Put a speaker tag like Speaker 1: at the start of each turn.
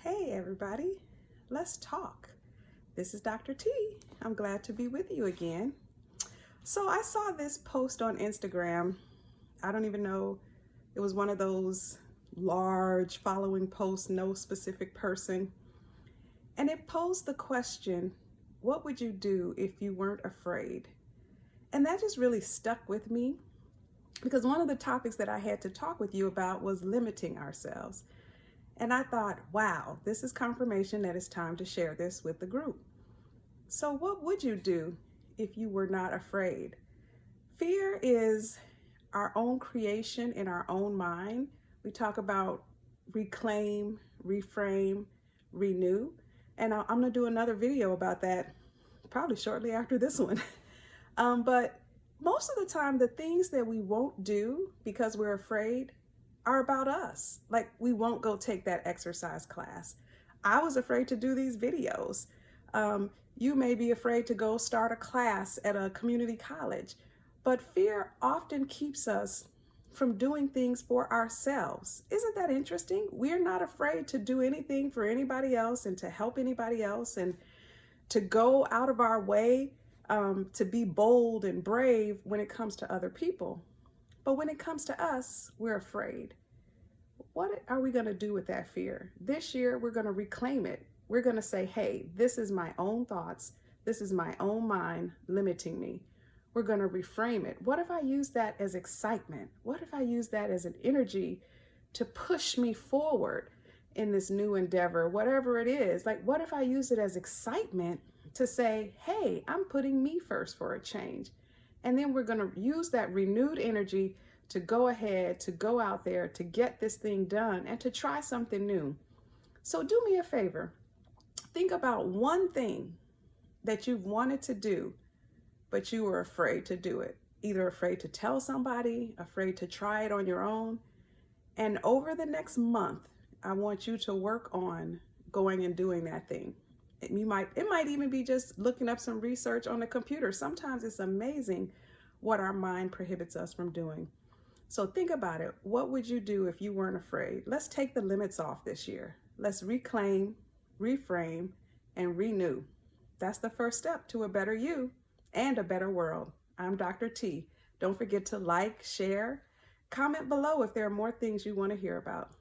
Speaker 1: Hey everybody, let's talk. This is Dr. T. I'm glad to be with you again. So I saw this post on Instagram. I don't even know, it was one of those large following posts, no specific person. And it posed the question, what would you do if you weren't afraid? And that just really stuck with me because one of the topics that I had to talk with you about was limiting ourselves. And I thought, wow, this is confirmation that it's time to share this with the group. So what would you do if you were not afraid? Fear is our own creation in our own mind. We talk about reclaim, reframe, renew. And I'm gonna do another video about that probably shortly after this one. But most of the time, the things that we won't do because we're afraid are about us. Like, we won't go take that exercise class. I was afraid to do these videos. You may be afraid to go start a class at a community college, but fear often keeps us from doing things for ourselves. Isn't that interesting? We're not afraid to do anything for anybody else and to help anybody else and to go out of our way to be bold and brave when it comes to other people. But when it comes to us, we're afraid. What are we going to do with that fear? This year, we're going to reclaim it. We're going to say, hey, this is my own thoughts. This is my own mind limiting me. We're going to reframe it. What if I use that as excitement? What if I use that as an energy to push me forward in this new endeavor, whatever it is? Like, what if I use it as excitement to say, hey, I'm putting me first for a change? And then we're going to use that renewed energy to go ahead, to go out there, to get this thing done and to try something new. So do me a favor. Think about one thing that you've wanted to do, but you were afraid to do it. Either afraid to tell somebody, afraid to try it on your own. And over the next month, I want you to work on going and doing that thing. It might even be just looking up some research on the computer. Sometimes it's amazing what our mind prohibits us from doing. So think about it. What would you do if you weren't afraid? Let's take the limits off this year. Let's reclaim, reframe, and renew. That's the first step to a better you and a better world. I'm Dr. T. Don't forget to like, share, comment below if there are more things you want to hear about.